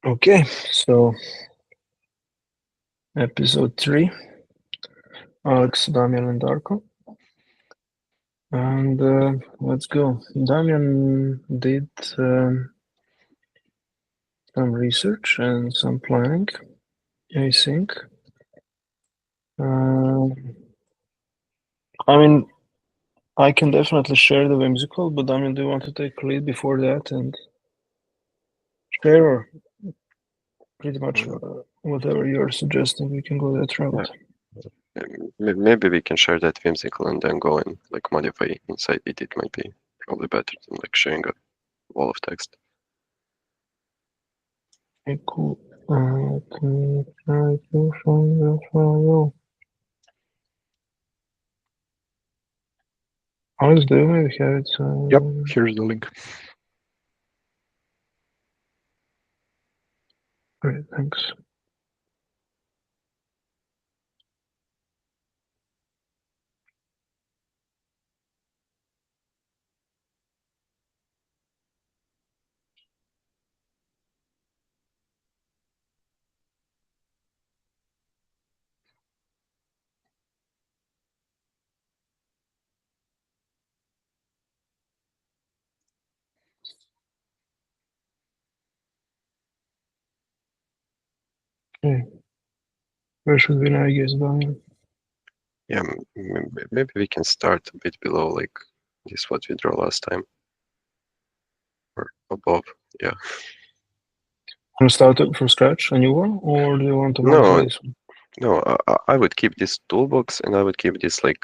Okay, so episode 3, Alex, Damian, and Darko. And let's go. Damian did some research and some planning, I think. Um I mean, I can definitely share the whimsical, but Damian, do you want to take lead before that and share, or pretty much Mm, whatever you're suggesting, we can go that Yeah, route? maybe we can share that whimsical and then go and like modify inside it. It might be probably better than like sharing a wall of text. Okay, cool. Let me try to find the file. Alex, do you maybe have it? Yep, here's the link. Great, thanks. Okay, where should we navigate, Daniel? Yeah, maybe we can start a bit below like this what we draw last time or above. Yeah. Want to start from scratch, a new one, or do you want to modify No, this one? no, I would keep this toolbox and I would keep this like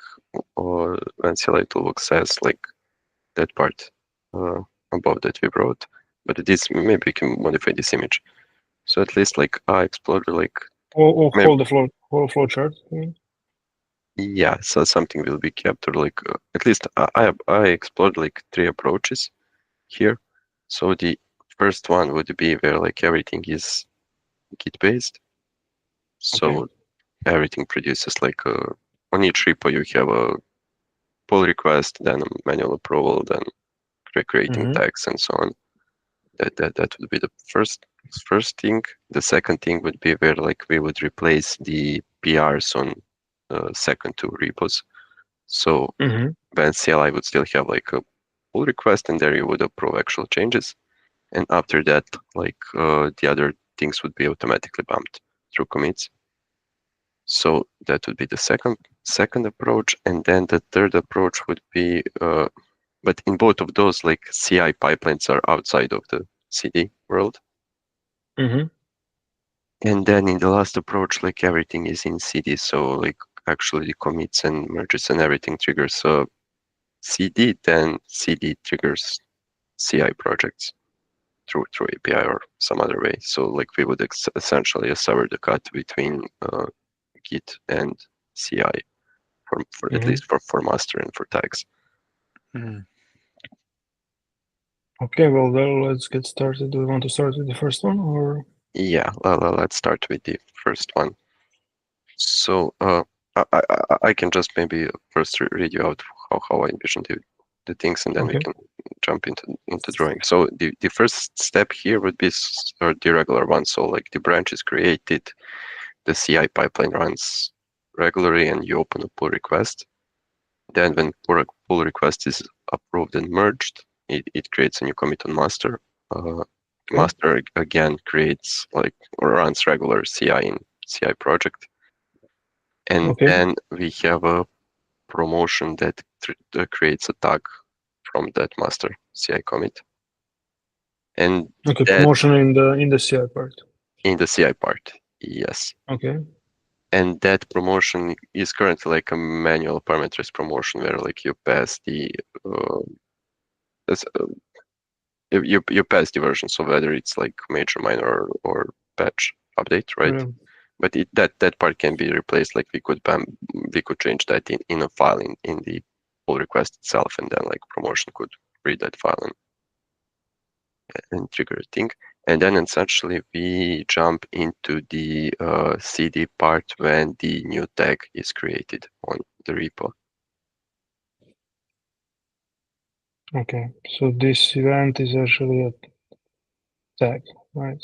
when CLI toolbox says like that part uh, above that we wrote. But this maybe we can modify this image. So at least like I explored like Or maybe whole flow chart? You mean? yeah, so something will be kept or like at least I explored like three approaches here. So the first one would be where like everything is Git based. Okay. So everything produces like on each repo you have a pull request, then a manual approval, then creating Mm-hmm. tags and so on. That would be the first thing. The second thing would be where like we would replace the PRs on second two repos. So Mm-hmm. when CLI would still have like a pull request, and there you would approve actual changes. And after that, like the other things would be automatically bumped through commits. So that would be the second approach, and then the third approach would be, but in both of those, like CI pipelines are outside of the CD world. Mm-hmm. And then in the last approach, like everything is in CD, so like actually the commits and merges and everything triggers CD, then CD triggers CI projects through API or some other way. So like we would essentially sever the cut between Git and CI for at Mm-hmm. least for master and for tags. Mm. Okay, well, then let's get started. Do we want to start with the first one, or? Yeah, let's start with the first one. So I can just maybe first read you out how I envision the things, and then we Okay. can jump into drawing. So the first step here would be the regular one. So like the branch is created, the CI pipeline runs regularly, and you open a pull request. Then when pull request is approved and merged, it creates a new commit on master. Uh, Okay. Master again creates like or runs regular CI in CI project. And Okay. then we have a promotion that creates a tag from that master CI commit. And Okay. that Promotion in the CI part. in the CI part, yes. Okay. And that promotion is currently like a manual parameters promotion where like you pass the uh, you pass the version, so whether it's like major, minor, or patch update, right? Okay. But that part can be replaced. Like we could change that in a file in the pull request itself, and then like promotion could read that file and trigger a thing. And then essentially we jump into the CD part when the new tag is created on the repo. Okay. So this event is actually a tag, right?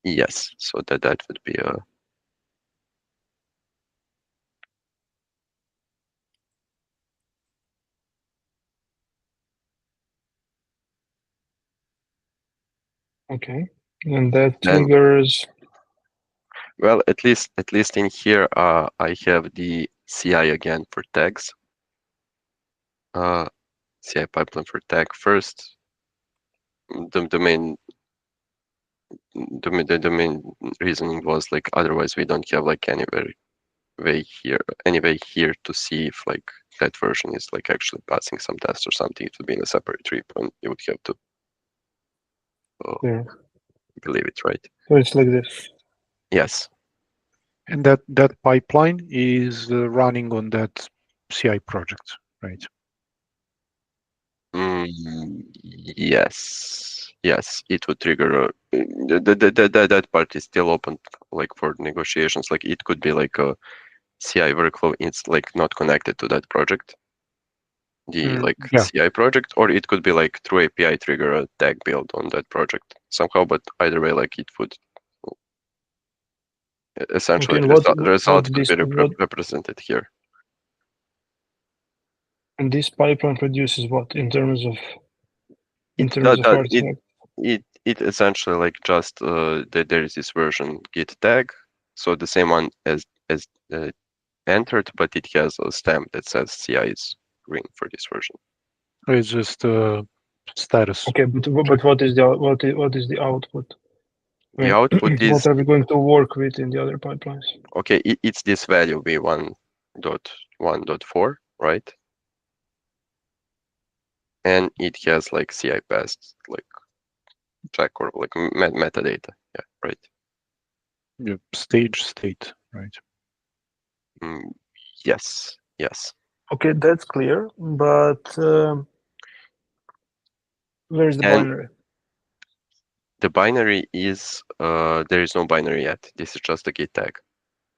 Yes, so that would be a Okay. And that then. triggers. Well, at least in here, I have the CI again for tags. CI pipeline for tag first. The main the main reasoning was like otherwise we don't have like any way here to see if like that version is like actually passing some test or something. It would be in a separate repo, and you would have to Yeah. believe it, right? So it's like this. Yes. And that pipeline is running on that CI project, right? Yes. Yes, it would trigger. That part is still open, like for negotiations. Like it could be like a CI workflow. It's like not connected to that project, the like Yeah. CI project, or it could be like through API trigger a tag build on that project somehow. But either way, like it would Okay. essentially And the result could be represented here. and this pipeline produces what in terms of It that, that artifact? it essentially like just there is this version git tag, so the same one as entered, but it has a stamp that says CI is green for this version. It's just status. Okay, but what is the output? I The mean, output what is are we going to work with in the other pipelines? okay. It's this value v1.1.4, right? And it has like CI passed like check or like metadata. Yeah, right. Yeah, state, right? Mm, yes, yes. Okay, that's clear. But where's the And binary? the binary is there is no binary yet. This is just a git tag.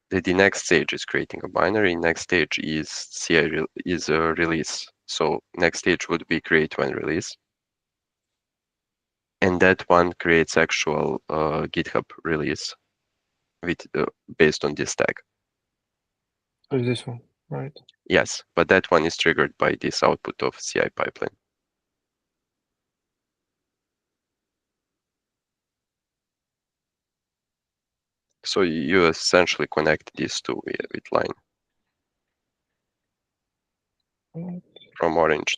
The next stage is creating a binary. Next stage is is a release. So next stage would be create when release, and that one creates actual GitHub release with based on this tag. So it's this one, right? Yes, but that one is triggered by this output of CI pipeline. So you essentially connect these two with line from orange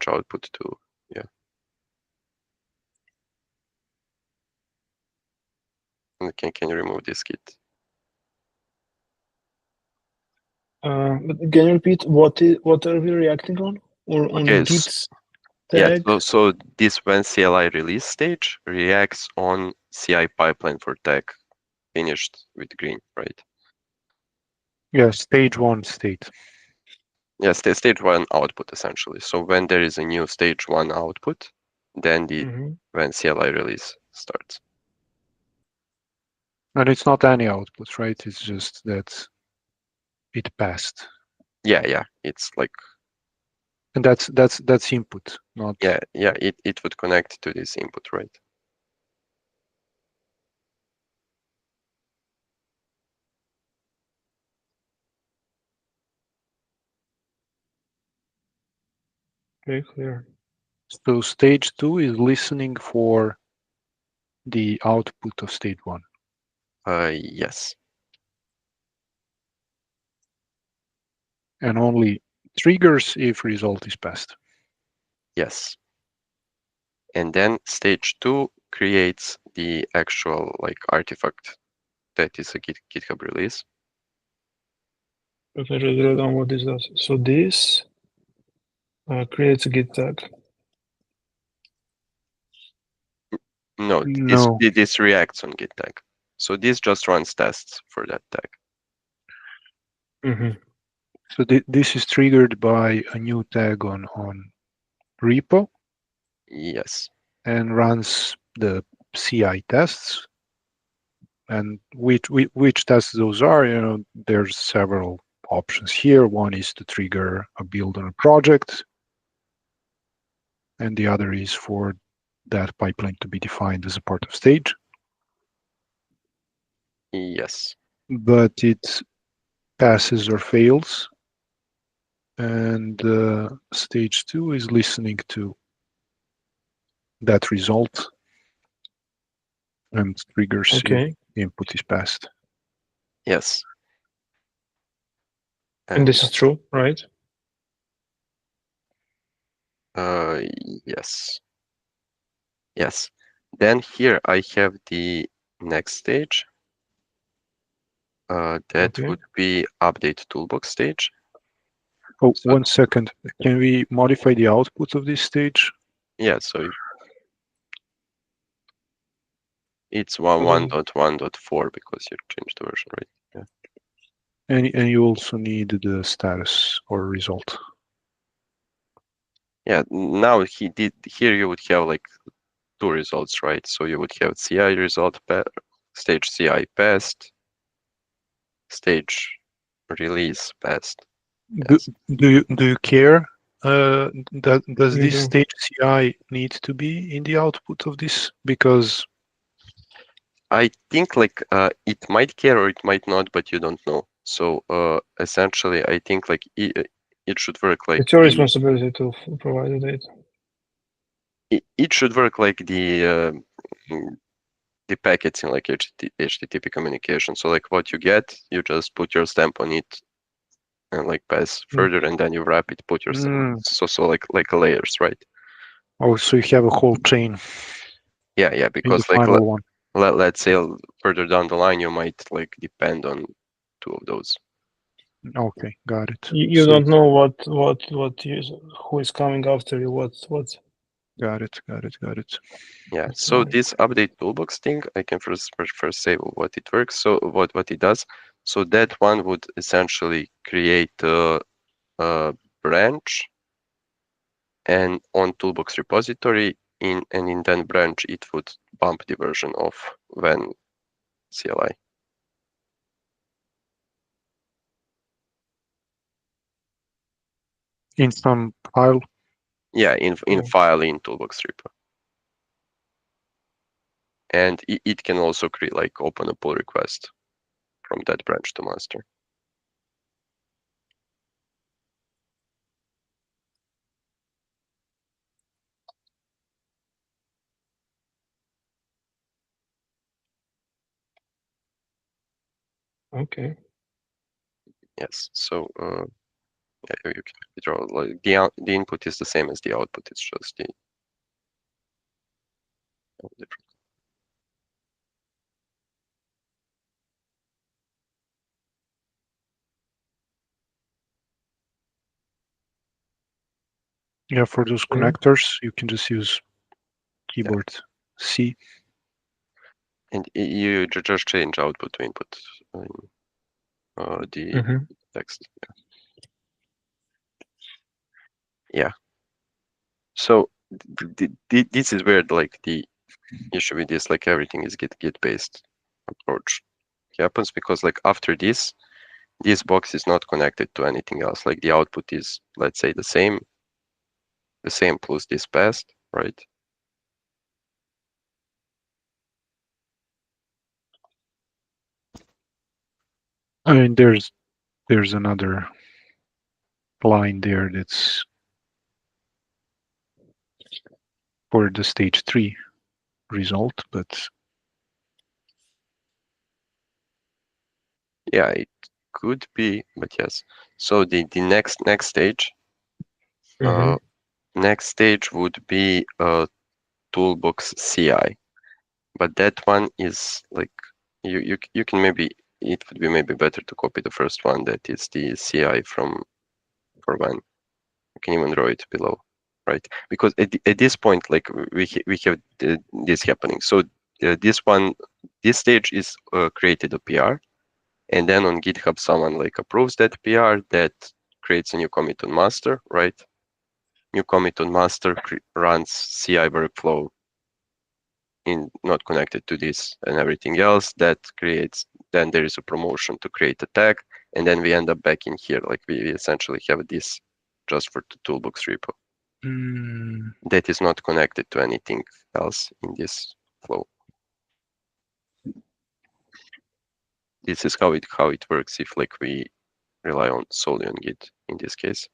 output to yeah. And can you remove this git? But can you repeat what are we reacting on? Or on Okay, Git's yeah. tag? So this when CLI release stage reacts on CI pipeline for tag finished with green, right? Yeah, stage one state. Yes, stage one output essentially. So when there is a new stage one output, then when CLI release starts. And it's not any output, right? It's just that it passed. Yeah. It's like And that's input, not yeah. It would connect to this input, right? Very clear. so stage two is listening for the output of stage one. Yes. And only triggers if result is passed. Yes. And then stage two creates the actual like artifact that is a GitHub release. Let me just write down what this does. So this creates a Git tag. No, No. this reacts on git tag. So this just runs tests for that tag. So this is triggered by a new tag on repo Yes. and runs the CI tests. And which tests those are, there's several options here. One is to trigger a build on a project, and the other is for that pipeline to be defined as a part of stage. Yes. but it passes or fails. And stage 2 is listening to that result and triggers if Okay. input is passed. Yes. And this is true, right? Uh, yes. Yes. Then here I have the next stage. That Okay. would be update toolbox stage. Oh, So 1 second. Can we modify the output of this stage? yeah, so it's So then 1.1.4 because you changed the version, right? Yeah. And you also need the status or result. Yeah. Now here you would have like two results, right? So you would have CI result stage CI passed, stage release passed. Do, Yes. do you care? Does you this do. stage CI need to be in the output of this? Because I think like it might care or it might not, but you don't know. So essentially, I think like it should work like It's your responsibility to provide the data. it should work like the packets in like HTTP communication. So like what you get, you just put your stamp on it and like pass further, and then you wrap it, put your stamp. So like layers, right? oh, so you have a whole chain Yeah, in the because like final one. let's say further down the line, you might like depend on two of those. Okay, got it. You So don't know who is coming after you. What? got it. Yeah, That's so fine. this update toolbox thing, I can first say what it works. So what it does. So that one would essentially create a branch, and on toolbox repository in that branch it would bump the version of when CLI. In some file. Yeah, in file in toolbox repo. And it can also create like open a pull request from that branch to master. Okay. Yes. So yeah, you can draw like the input is the same as the output. It's just the different. Yeah, for those Yeah. connectors, you can just use keyboard C. And you just change output to input the text. Yeah. So this is where like the issue with this, like everything is git based approach happens, because like after this box is not connected to anything else. Like the output is, let's say, the same plus this passed, right? I mean, there's another line there that's for the stage 3 result, but Yeah, it could be, but yes. So the next stage, next stage would be toolbox CI, but that one is like you can maybe, it would be maybe better to copy the first one, that is the CI from for when. You can even draw it below, right? Because at this point, like we have this happening. So this stage is created a PR, and then on GitHub someone like approves that PR, that creates a new commit on master, right? New commit on master runs CI workflow in not connected to this and everything else. That creates, then there is a promotion to create a tag, and then we end up back in here. Like we essentially have this just for the toolbox repo that is not connected to anything else in this flow. this is how it works if like we rely on solely on Git in this case.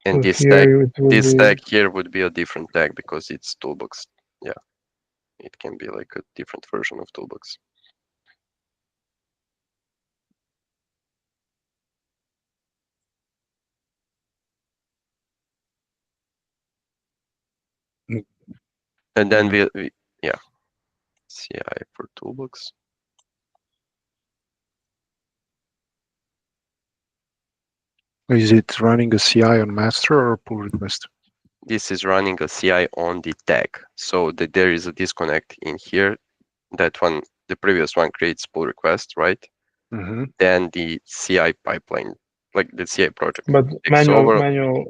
And So this here it would be, tag here would be a different tag because it's toolbox. Yeah, it can be like a different version of toolbox. Mm. And then we yeah, CI for toolbox. Is it running a CI on master or pull request? This is running a CI on the tag, so that there is a disconnect in here. That one, the previous one creates pull request, right? Mm-hmm. Then the CI pipeline, like the CI project, but takes over. manual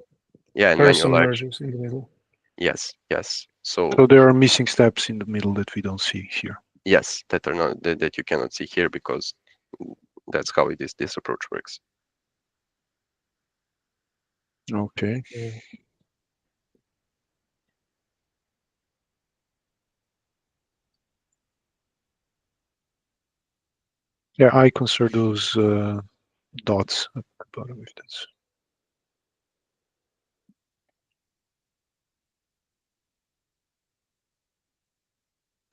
Yeah, and manual person action. merges in the middle. Yes, yes. So So there are missing steps in the middle that we don't see here. yes, that are not that you cannot see here because that's how this approach works. Okay. Yeah. Yeah, I consider those dots at the bottom if that's.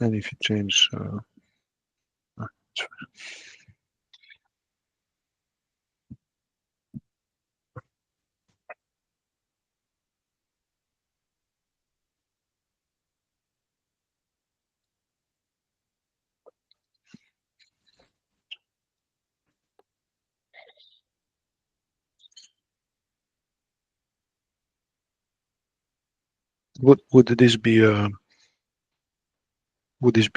And if you change, it's fine. Would this be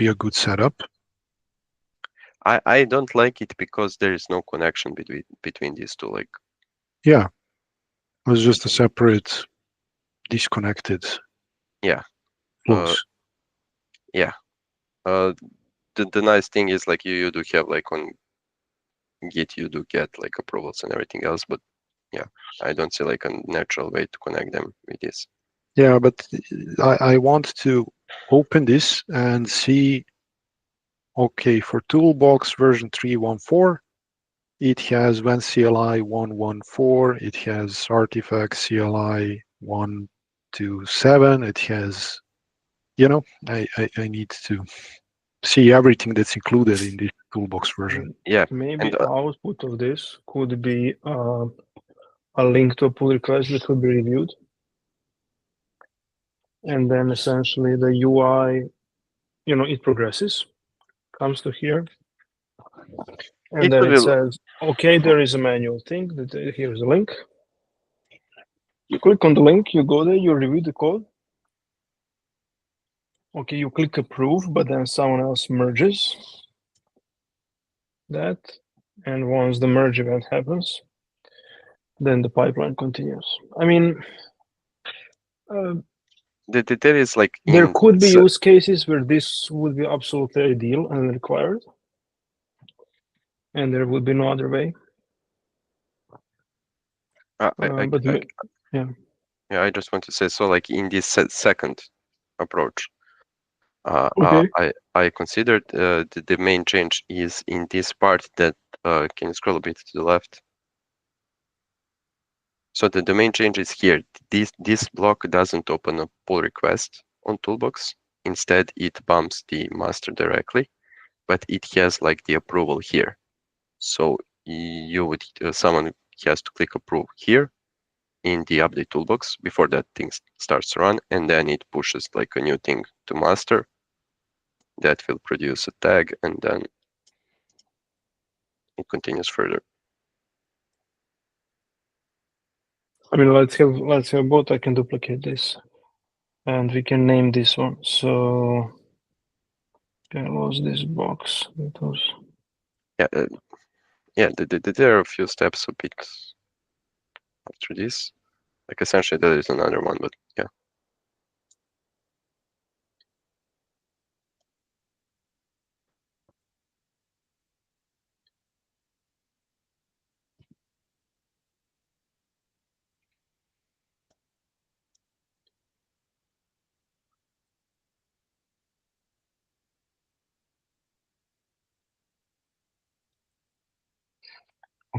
a good setup? I don't like it because there is no connection between these two. Like Yeah, it was just a separate, disconnected yeah, uh, flows. yeah. Uh, the nice thing is like you do have like on Git you do get like approvals and everything else, but yeah, I don't see like a natural way to connect them with this. Yeah, but I want to open this and see. Okay, for toolbox version 3.1.4, it has when CLI 1.1.4, it has artifact CLI 1.2.7, it has, I need to see everything that's included in this toolbox version. Yeah, Maybe and output of this could be a link to a pull request that will be reviewed. And then essentially the UI, it progresses, comes to here. And it then could it be says, okay, there is a manual thing, that here's a link. You click on the link, you go there, you review the code. Okay, you click approve, but then someone else merges that. And once the merge event happens, then the pipeline continues. I mean, there is like there in could be use cases where this would be absolutely ideal and required, and there would be no other way. But yeah, yeah, I just want to say so like in this second approach, okay. I considered the main change is in this part that can you scroll a bit to the left. So the main change is here. This block doesn't open a pull request on Toolbox. Instead, it bumps the master directly, but it has like the approval here. So you would someone has to click approve here in the update toolbox before that thing starts to run, and then it pushes like a new thing to master that will produce a tag, and then it continues further. I mean, let's have both. I can duplicate this, and we can name this one. So can close this box. That was Yeah, yeah. There are a few steps a bit after this. Like essentially, there is another one, but yeah.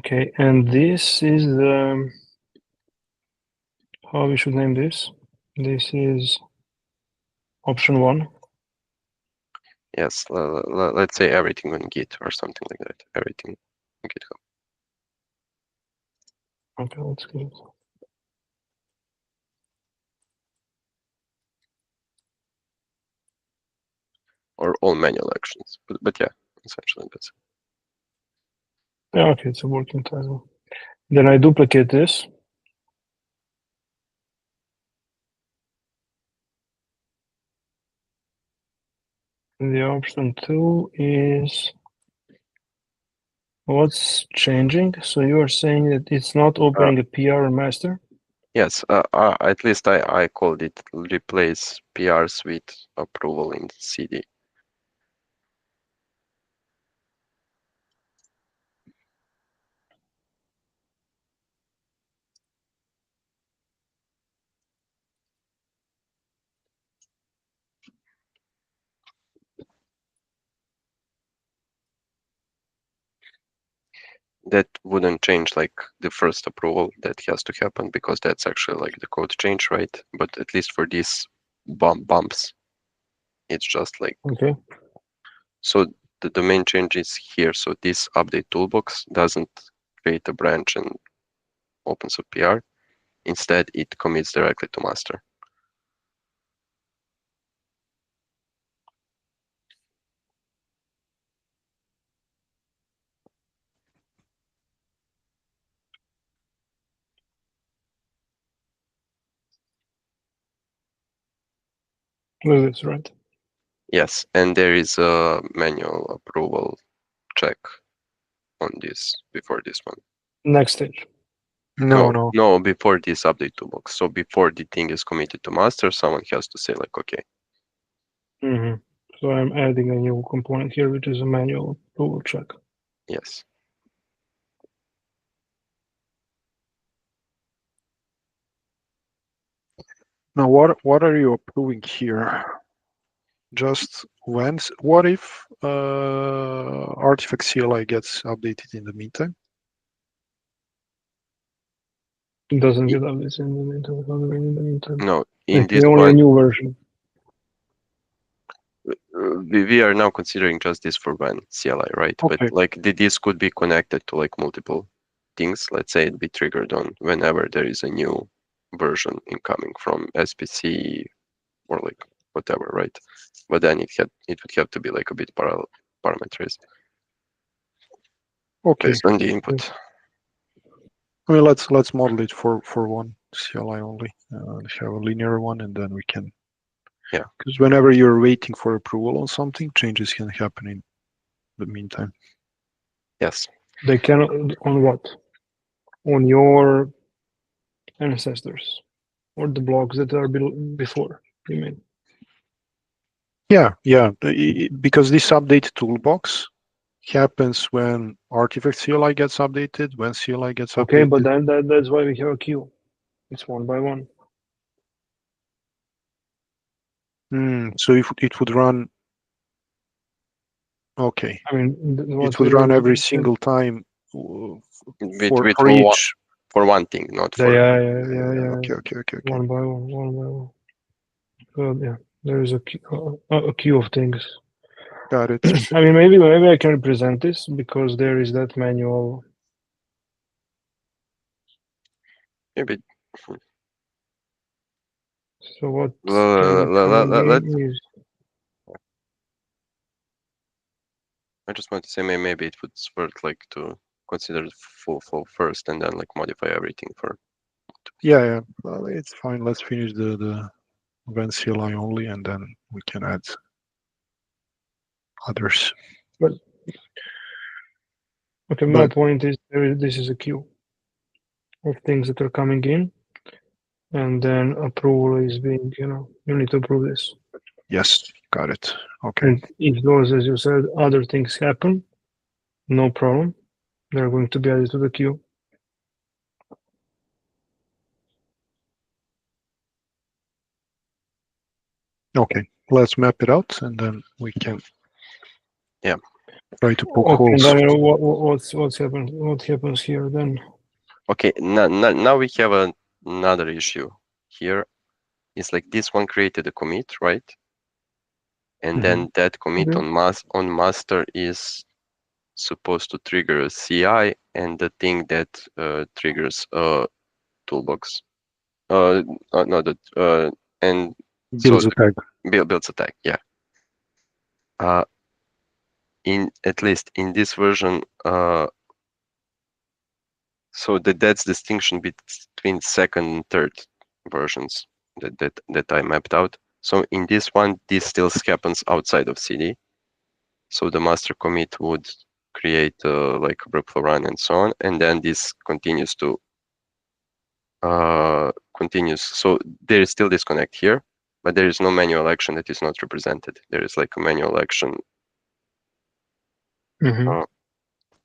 Okay, and this is the how we should name this. This is option 1. Yes, let's say everything on Git or something like that. Everything on GitHub. Okay, let's get it. Or all manual actions. But yeah, essentially that's it. Yeah, okay, it's a working title. Then I duplicate this. And the option 2 is what's changing. So you are saying that it's not opening a PR or master? Yes, at least I called it replace PRs with approval in CD. That wouldn't change like the first approval that has to happen because that's actually like the code change, right? But at least for these bumps, it's just like Okay. so the main change is here. So this update toolbox doesn't create a branch and opens a PR. Instead, it commits directly to master. Well, that's right. Yes, and there is a manual approval check on this before this one. Next stage. No. Before this update toolbox. So before the thing is committed to master, someone has to say like, okay, Mm-hmm. So I'm adding a new component here, which is a manual approval check. yes. Now, what are you approving here? Just when? What if artifact CLI gets updated in the meantime? It doesn't get updates in the meantime. No, in Like this only a one, new version. we are now considering just this for when CLI, right? But Okay. like this could be connected to like multiple things. Let's say it be triggered on whenever there is a new version incoming from SPC or like whatever, right? But then it would have to be like a bit parameterized Okay. based on the input. I mean, let's model it for one CLI only. Have a linear one, and then we can. Yeah. Because whenever you're waiting for approval on something, changes can happen in the meantime. Yes. They can on what? On your ancestors or the blocks that are before, you mean? Yeah. Because this update toolbox happens when artifact CLI gets updated, when CLI gets Okay, updated. but then that's why we have a queue. It's one by one. So if it would run, okay, I mean, it would run every single time for each. For one thing, not for. Yeah. Okay. One by one. So yeah, there is a queue of things. Got it. I mean, maybe I can represent this because there is that manual. Maybe. So what can be coming in is I just want to say maybe it would worth like to consider the full first and then like modify everything for. Yeah. Well, it's fine. Let's finish the event CLI only, and then we can add others. but okay. My point is this is a queue of things that are coming in, and then approval is being, you need to approve this. Yes, got it. Okay. And if those, as you said, other things happen, no problem. They're going to be added to the queue. Okay, let's map it out, and then we can. Yeah. Try to poke Okay, holes. Daniel, what happens here then? Okay, now we have another issue here. It's like this one created a commit, right? And then that commit Okay. on master is supposed to trigger a CI and the thing that triggers a toolbox. No, and so Builds a tag. builds a tag. Yeah. In at least in this version, so that's distinction between second and third versions that I mapped out. So in this one, this still happens outside of CD. So the master commit would create like a workflow run and so on, and then this continues to continues. So there is still disconnect here, but there is no manual action that is not represented. There is like a manual action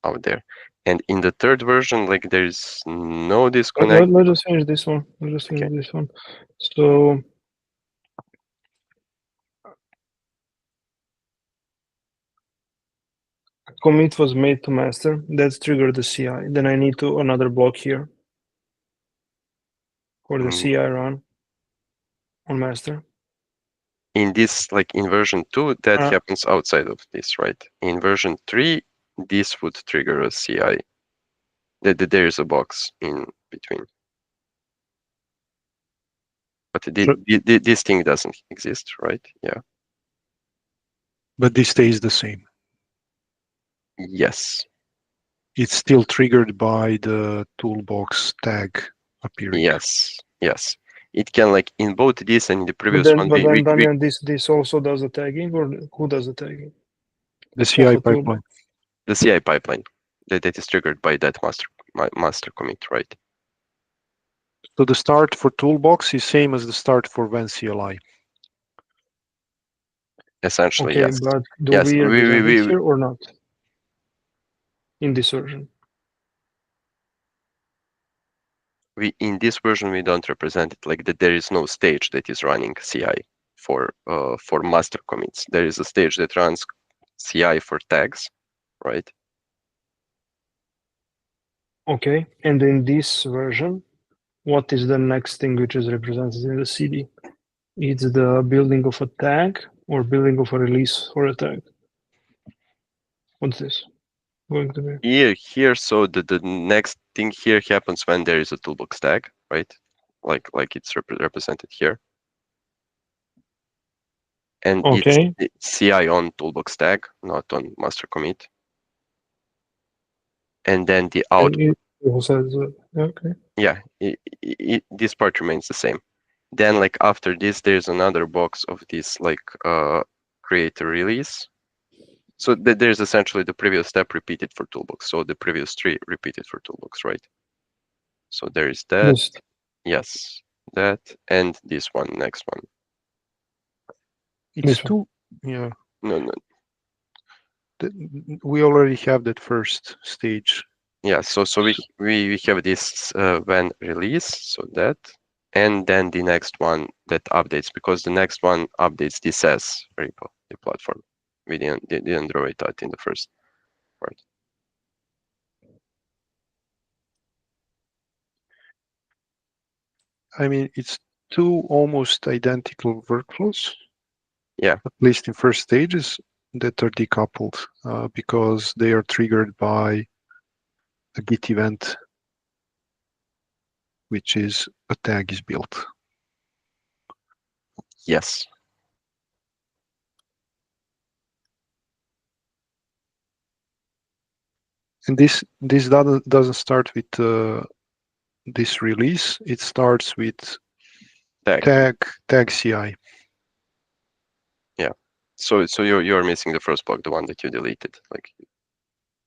out there. And in the third version, like there is no disconnect. Let us finish this one. Let us finish Okay. this one. So commit was made to master. That's triggered the CI. Then I need to another block here for the CI run on master. In this, like in version 2, that Uh, happens outside of this, right? In version 3, this would trigger a CI. There is a box in between. But this thing doesn't exist, right? Yeah. But this stays the same. Yes. It's still triggered by the toolbox tag appearing. Yes. Yes. It can, like in both this and in the but previous then, one, but then, Damian, this also does the tagging, or who does the tagging? The CI Also pipeline. the CI pipeline that is triggered by that master commit, right? So the start for toolbox is same as the start for Van CLI. Essentially, Okay, yes. but do Yes, we represent it here or not in this version? In this version we don't represent it, like that there is no stage that is running CI for master commits. There is a stage that runs CI for tags, right? Okay, and in this version, what is the next thing which is represented in the CD? It's the building of a tag or building of a release for a tag. What's this going to be? Here, so the next thing here happens when there is a toolbox tag, right? Like it's represented here. And Okay. it's CI on toolbox tag, not on master commit. And then the output. Okay. Yeah, this part remains the same. Then like after this, there's another box of this like create a release. So there's essentially the previous step repeated for toolbox. So the previous 3 repeated for toolbox, right? So there is that. This. Yes, that and this one, next one. It's This one. two. Yeah, No. we already have that first stage. Yeah. So we have this when release. So that. And then the next one that updates, because the next one updates this as repo, the platform. We didn't draw it out in the first part. I mean, it's two almost identical workflows. Yeah. At least in first stages that are decoupled because they are triggered by a Git event, which is a tag is built. Yes. And this doesn't start with this release. It starts with tag CI. Yeah. So you're missing the first block, the one that you deleted. Like.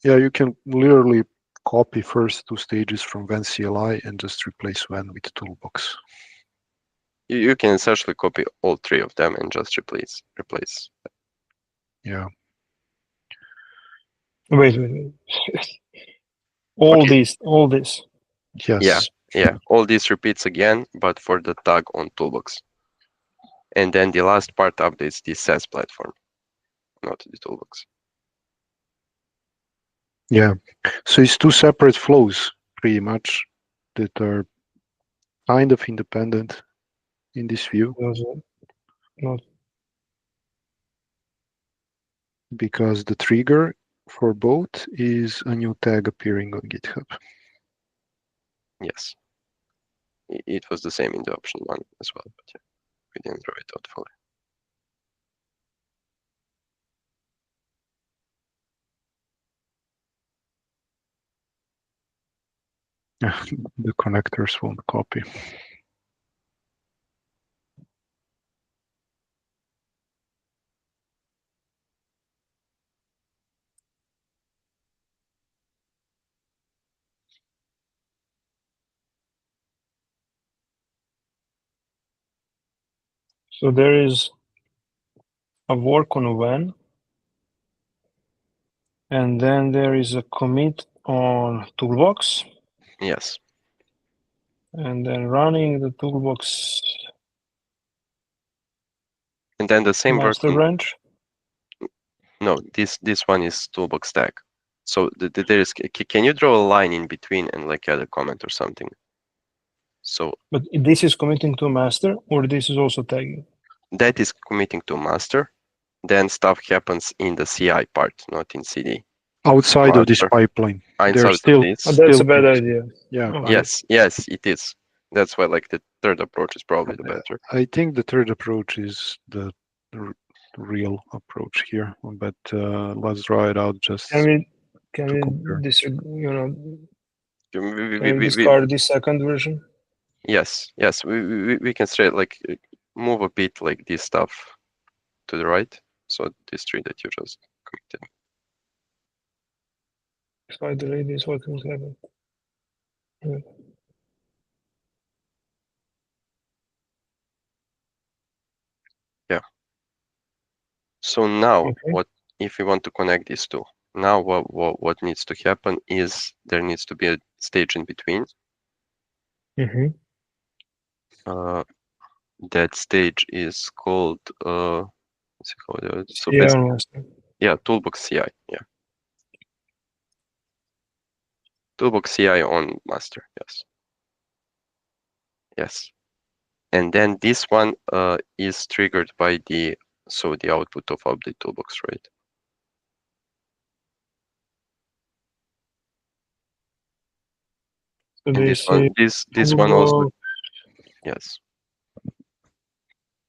Yeah, you can literally copy first 2 stages from Van CLI and just replace Van with Toolbox. You can essentially copy all 3 of them and just replace. Yeah. Wait. All Okay. this. Yes. Yeah. All this repeats again, but for the tag on toolbox. And then the last part updates the SaaS platform, not the toolbox. Yeah. So it's two separate flows, pretty much, that are kind of independent in this view, Those are not because the trigger for both is a new tag appearing on GitHub. Yes. It was the same in the option one as well, but yeah, we didn't draw it out fully. The connectors won't copy. so there is a work on when, and then there is a commit on toolbox, Yes. and then running the toolbox And then the same master working. branch. No, this one is toolbox tag. So there is. Can you draw a line in between and like add a comment or something? So But this is committing to master, or this is also tagging? that is committing to master. Then stuff happens in the CI part, not in CD. Outside of this Master. pipeline, Outside there's of still this. Oh, that's a bad things. idea. Yeah, Okay. Yes, it is. That's why like the third approach is probably the better. I think the third approach is the real approach here, but let's draw it out just Can we to compare. can we discard this second version? Yes, we can straight like move a bit like this stuff to the right. So this tree that you just committed. If I delete this, what will happen? So now, Okay. what if we want to connect these two? Now, what needs to happen is there needs to be a stage in between. Mm-hmm. That stage is called what's it called? So Yeah, basically, master. yeah, toolbox CI. Yeah, toolbox CI on master. Yes, yes. And then this one is triggered by the output of update toolbox, right? So And this this one also, toolbox yes,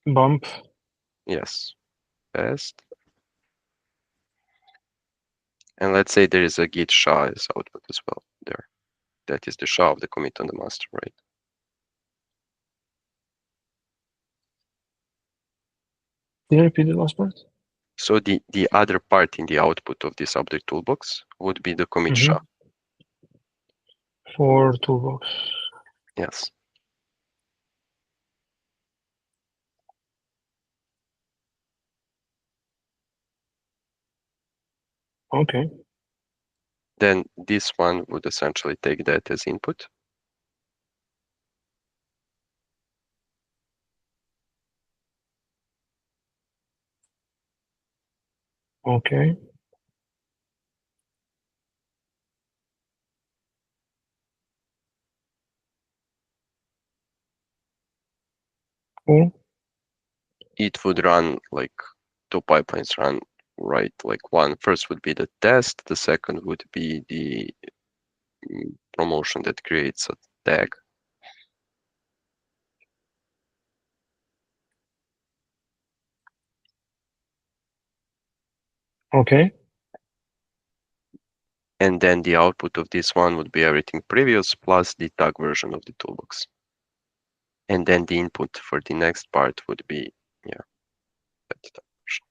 bump. yes, best. And let's say there is a git SHA as output as well there. That is the SHA of the commit on the master, right? Can you repeat the last part? So the other part in the output of this update toolbox would be the commit SHA. For toolbox. Yes. Okay. Then this one would essentially take that as input. Okay. Cool. It would run like two pipelines run, right? Like one first would be the test, the second would be the promotion that creates a tag. Okay. And then the output of this one would be everything previous plus the tag version of the toolbox. And then the input for the next part would be, yeah, that tag version.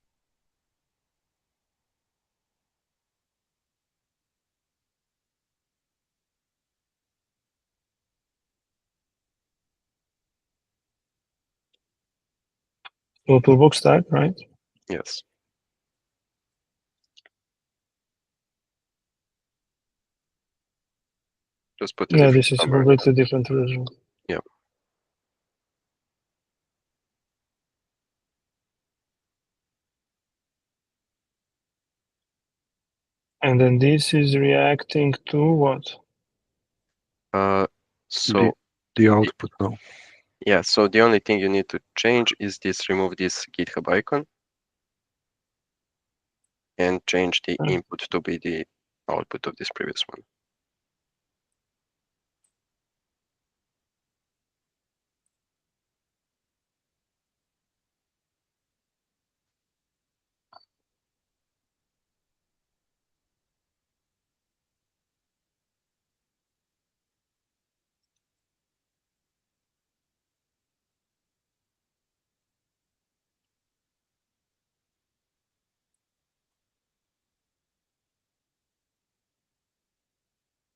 So toolbox tag, right? Yes. Just put a Yeah, different this is a number. completely different version. Yeah. And then this is reacting to what? So The output now. yeah, so the only thing you need to change is this, remove this GitHub icon and change the input to be the output of this previous one.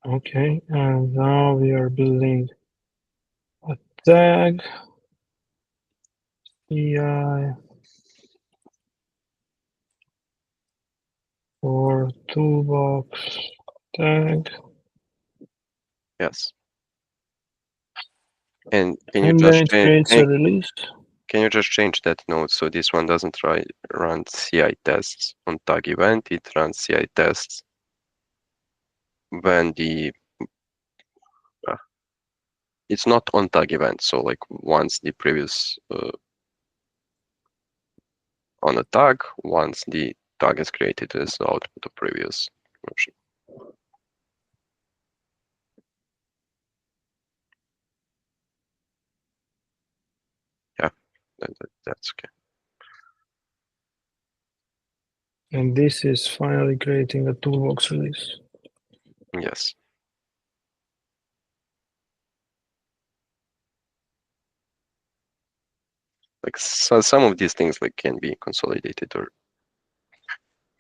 Okay, and now we are building a tag CI for toolbox tag. Yes. And can you And just then it change? creates a release. Can you just change that node so this one doesn't run CI tests on tag event? It runs CI tests when it's not on tag event. So like once the previous on a tag, once the tag is created as the output of previous version. Yeah, that's okay. And this is finally creating a toolbox release. Yes. Like so some of these things like can be consolidated or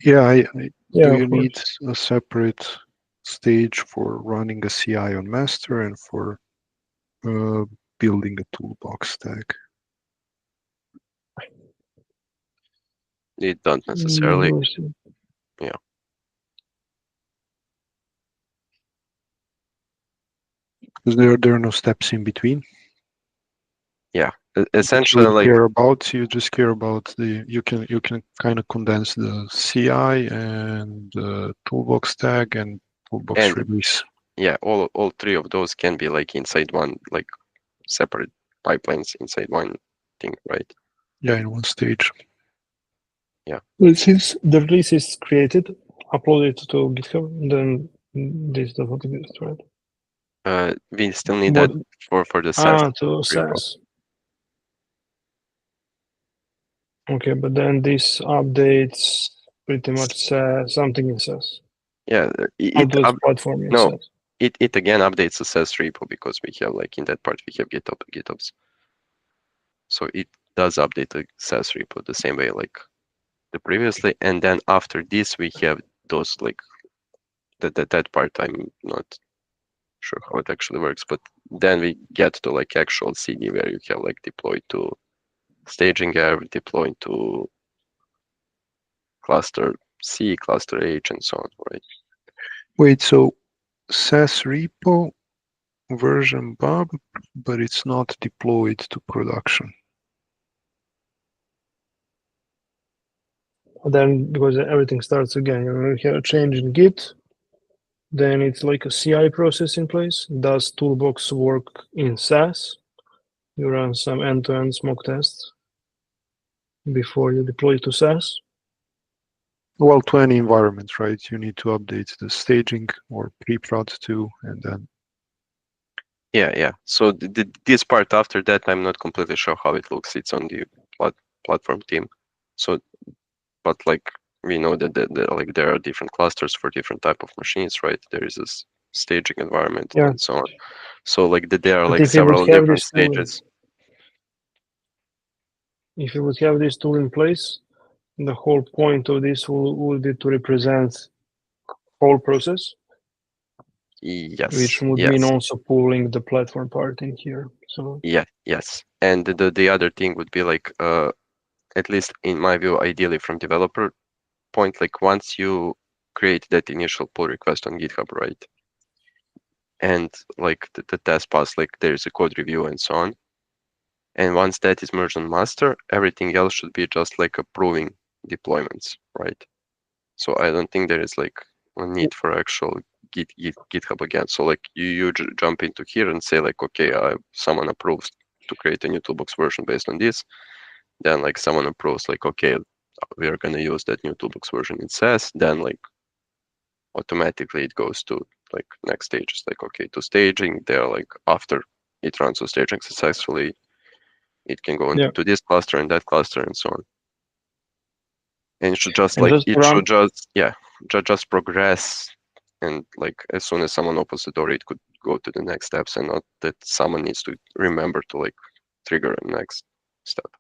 Yeah, Yeah, do of you need course. a separate stage for running a CI on master and for building a toolbox tag? it don't necessarily. Yeah. Because there are no steps in between. Yeah. You Essentially like you just care about you can kind of condense the CI and the toolbox tag and toolbox and release. yeah, all three of those can be like inside one, like separate pipelines inside one thing, right? Yeah, in one stage. Well, since the release is created, upload it to GitHub, then this doesn't exist, right? We still need What? that for the SaaS To repo. SaaS. Okay, but then this updates pretty much something in SaaS. Yeah, Uploads platform in no, SaaS. it again updates the SaaS repo because we have like in that part we have GitHubs. So it does update the SaaS repo the same way like the previously, and then after this we have those like that part I'm not sure how it actually works, but then we get to like actual CD where you have like deploy to staging air, deploy to cluster C, cluster H, and so on, right? Wait, so SaaS repo version Bob, but it's not deployed to production. Then because everything starts again, you have a change in Git, then it's like a CI process in place. Does Toolbox work in SaaS? You run some end-to-end smoke tests before you deploy to SaaS. Well, to any environment, right? You need to update the staging or pre-prod too, and then Yeah. So this part after that, I'm not completely sure how it looks. It's on the platform team. So, but like we know that like there are different clusters for different type of machines, right? There is this staging environment Yeah. and so on. So like there are But like if you would several have different this tool, stages. if you would have this tool in place, the whole point of this would be to represent whole process, which Yes. would mean Yes. also pulling the platform part in here. So Yeah. Yes. And the other thing would be like at least in my view, ideally from developer point, like once you create that initial pull request on GitHub, right? And like the test pass, like there's a code review and so on. And once that is merged on master, everything else should be just like approving deployments, right? So I don't think there is like need for actual GitHub again. So like you jump into here and say like, okay, someone approves to create a new toolbox version based on this. Then like someone approves like, okay, we are gonna use that new toolbox version in SaaS. Then like automatically it goes to like next stages, like okay, to staging. They're like after it runs to staging successfully, it can go into this cluster and that cluster and so on. And it should just And like just it run, should just progress, and like as soon as someone opens the door, it could go to the next steps, and not that someone needs to remember to like trigger the next step.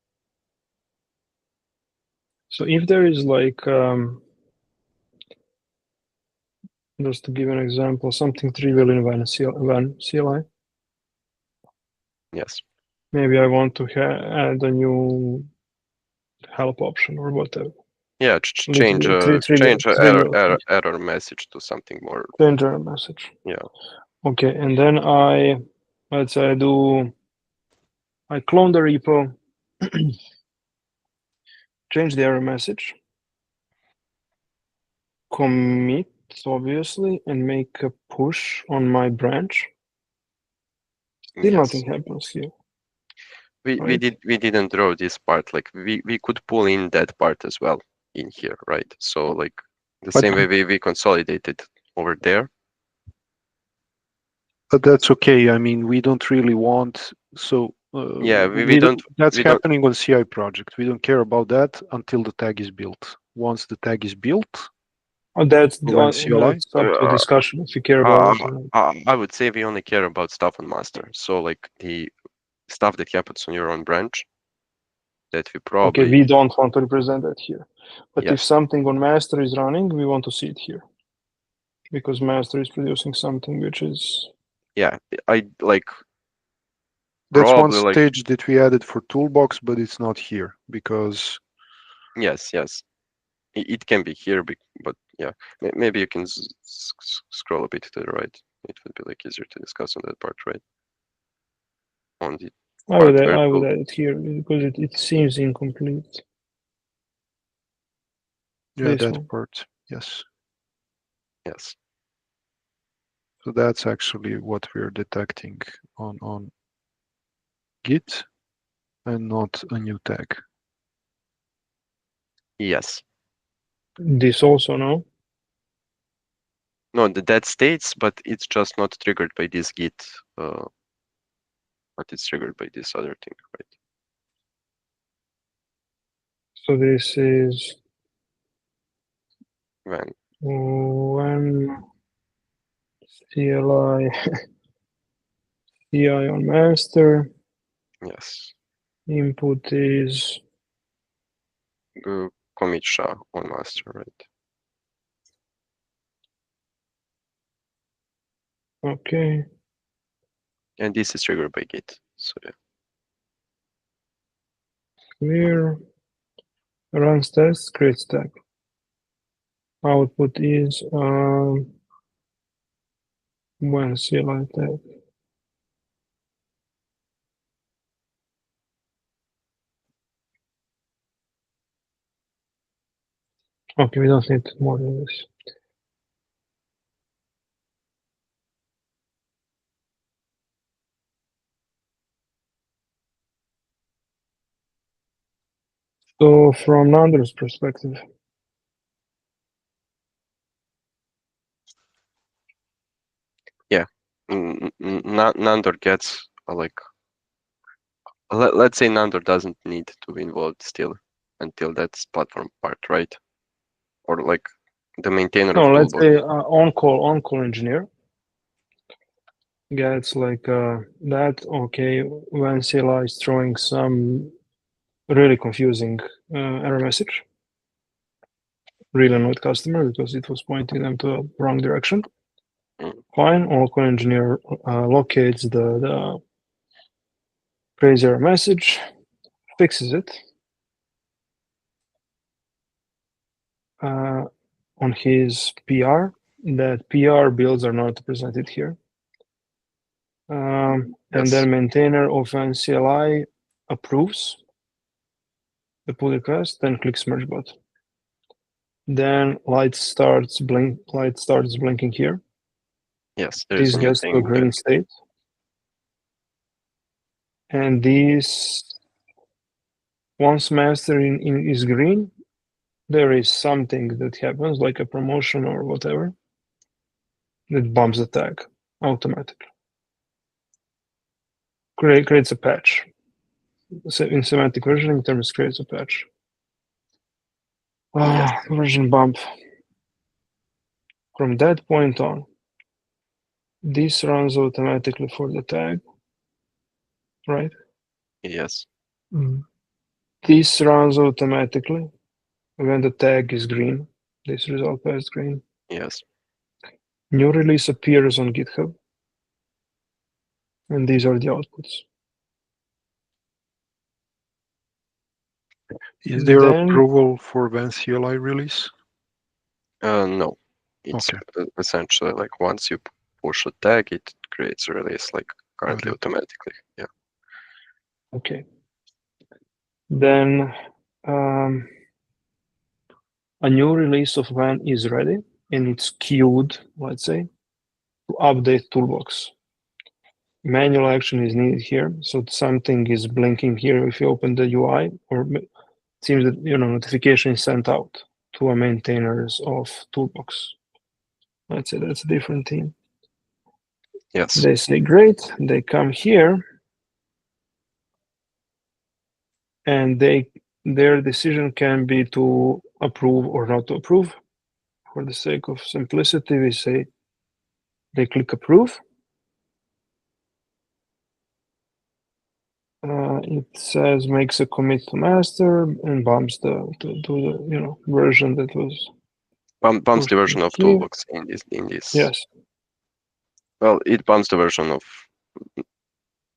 so if there is like just to give an example, something trivial in one CLI. Yes. Maybe I want to add a new help option or whatever. Yeah, change Trivial error message to something more. change error message. Yeah. Okay, and then let's say I clone the repo, change the error message, commit obviously, and make a push on my branch. Still Yes. nothing happens here. We didn't draw this part. Like we could pull in that part as well in here, right? So like the same way we consolidated over there. But that's okay. I mean, we don't really want so. Yeah, we don't. That's we happening on CI project. We don't care about that until the tag is built. Once the tag is built, That's over in CLI, that's up to discussion if you care about it. I would say we only care about stuff on master. So like the stuff that happens on your own branch, that we probably. Okay, we don't want to represent that here. But if Yes. something on master is running, we want to see it here. Because master is producing something which is. Yeah, I like. That's one probably like. stage that we added for toolbox, but it's not here because. Yes, yes. It can be here, but yeah, maybe you can scroll a bit to the right. It would be like easier to discuss on that part, right? On the I part would where add it here because it seems incomplete. Yeah, This that one. part, yes. Yes. So that's actually what we're detecting on Git and not a new tag. Yes. This also, no? No, that states, but it's just not triggered by this Git, but it's triggered by this other thing, right? So this is when CLI CI on master. Yes. Input is commit SHA on master, right? okay. And this is triggered by Git. So yeah. Clear. Runs test, creates tag. Output is one CLI tag. Okay, we don't need more than this. So from Nander's perspective, Yeah, Nandor gets like, let's say Nandor doesn't need to be involved still until that's platform part, right? Or like the maintainer of let's toolbox. say on-call engineer gets like that. Okay, when CLI is throwing some really confusing error message, really annoyed customer because it was pointing them to the wrong direction. Fine, on-call engineer locates the crazy error message, fixes it on his PR. That PR builds are not represented here. And then maintainer of CLI approves the pull request, then clicks merge bot. Then light starts blinking here. Yes, there is This a new gets to a thing green here. state. And this, once master is green, there is something that happens, like a promotion or whatever, that bumps the tag automatically. Creates a patch. So in semantic versioning terms, creates a patch. Yes. Version bump. From that point on, this runs automatically for the tag, right? Yes. This runs automatically when the tag is green. This result passed green. Yes. New release appears on GitHub, and these are the outputs. Is there Then, approval for when CLI release? No. It's Okay. essentially like once you push a tag, it creates a release like currently it. automatically. Yeah. okay. Then a new release of van is ready, and it's queued, let's say, to update toolbox. Manual action is needed here, so something is blinking here if you open the UI, or it seems that notification is sent out to a maintainers of toolbox. Let's say that's a different team. Yes. They say great, they come here, and their decision can be to approve or not to approve. For the sake of simplicity, we say they click approve. It says makes a commit to master and bumps to the version that was Bumps the version of here. toolbox in this. Yes. Well, it bumps the version of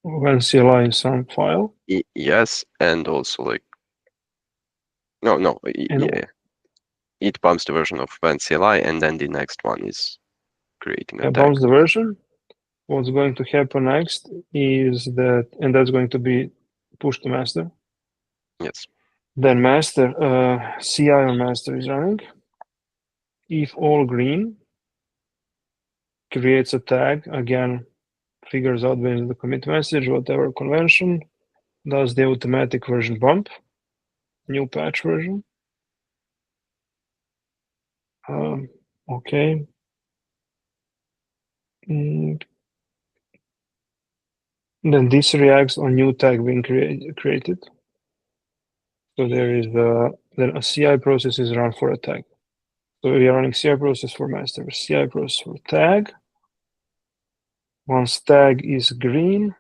When CLI in some file. yes, and also like no, And yeah. It bumps the version of when CLI, and then the next one is creating a tag. bumps the version. What's going to happen next is that, and that's going to be pushed to master. Yes. Then master, CI on master is running. If all green, creates a tag, again, figures out when the commit message, whatever convention, does the automatic version bump, new patch version. Okay. Then this reacts on new tag being created. So there is then a CI process is run for a tag. So we are running CI process for master, CI process for tag. Once tag is green,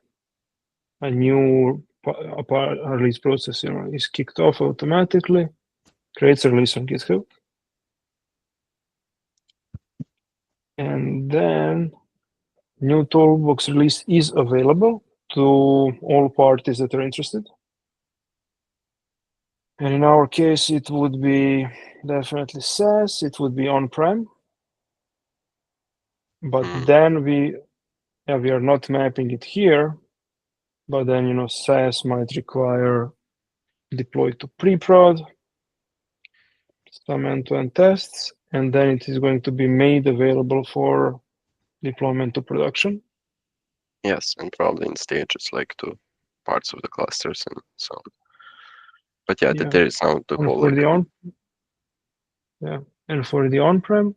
a new release process is kicked off automatically, creates a release on GitHub. And then new toolbox release is available to all parties that are interested. And in our case, it would be definitely SaaS, it would be on-prem. But then we are not mapping it here, but then SaaS might require deploy to pre-prod, some end-to-end tests, and then it is going to be made available for deployment to production. Yes, and probably in stages like to parts of the clusters and so on. But yeah, there is now the whole for like the and for the on-prem,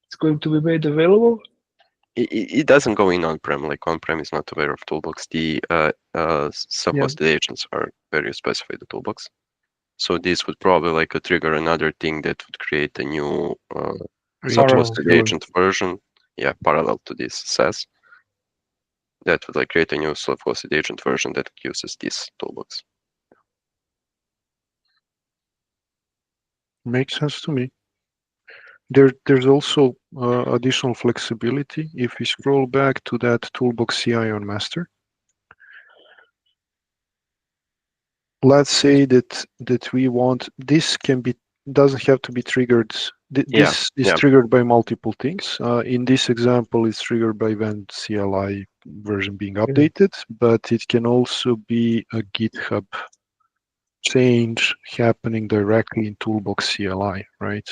it's going to be made available. it doesn't go in on-prem. Like on-prem is not aware of toolbox. The self-hosted agents are very specified the toolbox. So this would probably like trigger another thing that would create a new self-hosted agent version. Yeah, parallel to this SaaS. That would like create a new self-hosted agent version that uses this toolbox. Makes sense to me. There's also additional flexibility. If we scroll back to that toolbox CI on master, let's say that we want this doesn't have to be triggered. This is triggered by multiple things. In this example, it's triggered by when CLI version being updated, but it can also be a GitHub change happening directly in toolbox CLI, right?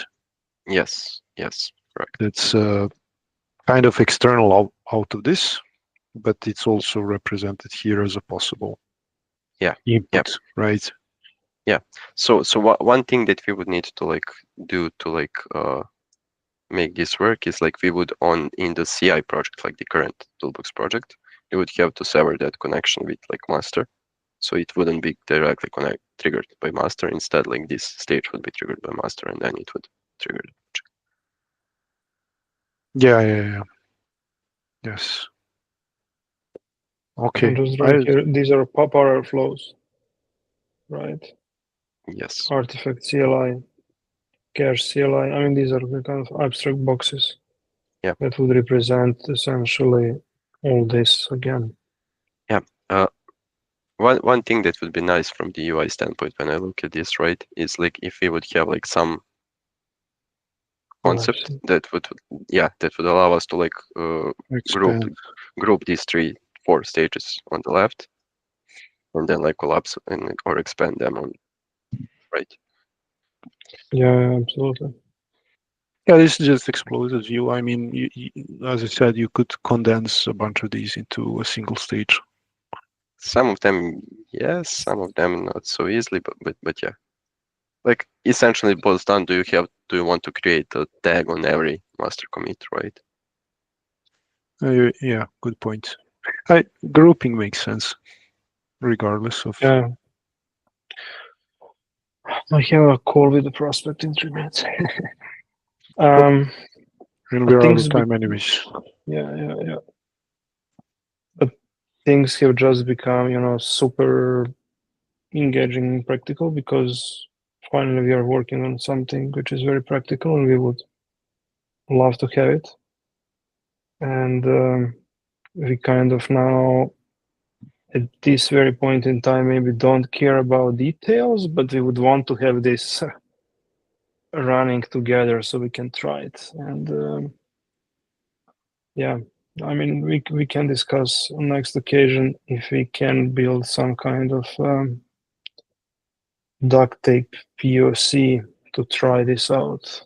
Yes, yes, correct. It's kind of external out of this, but it's also represented here as a possible input, right? So one thing that we would need to like do to like make this work is like we would in the CI project, like the current toolbox project, we would have to sever that connection with like master, so it wouldn't be directly triggered by master. Instead, like this stage would be triggered by master, and then it would trigger the project. Yeah. Yes. Okay. I'm just drawing here. These are power flows, right? Yes. Artifact CLI, cache CLI. I mean, these are the kind of abstract boxes. Yeah. That would represent essentially all this again. Yeah. One thing that would be nice from the UI standpoint when I look at this, right, is like if we would have like some concept that would allow us to like group these 3-4 stages on the left, and then like collapse or expand them on right. Yeah, absolutely. Yeah, this is just explosive view. I mean, as I said, you could condense a bunch of these into a single stage. Some of them, yes, some of them not so easily, but yeah. Like essentially it boils down, do you want to create a tag on every master commit, right? Yeah, good point. Grouping makes sense, regardless of. Yeah. I have a call with the prospect in 3 minutes. And we're out of time anyways. Yeah. But things have just become, super engaging and practical because finally we are working on something which is very practical and we would love to have it. And we kind of now, at this very point in time, maybe don't care about details, but we would want to have this running together so we can try it. And yeah, I mean, we can discuss on next occasion if we can build some kind of duct tape POC to try this out.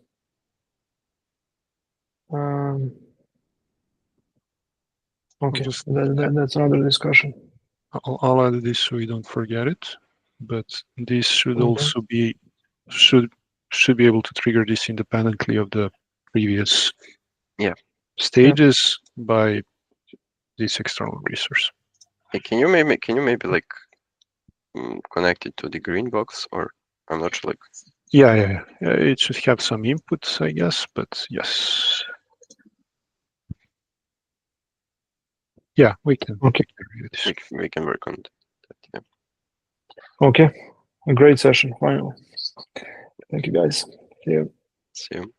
Okay, that's another discussion. I'll add this so we don't forget it, but this should also be should be able to trigger this independently of the previous stages by this external resource. Hey, can you maybe like connect it to the green box, or I'm not sure. Like yeah, it should have some inputs, I guess, but yes. Yeah, we can. Okay. We can work on that. Yeah. Okay, a great session. Finally. Thank you, guys. See you. See you.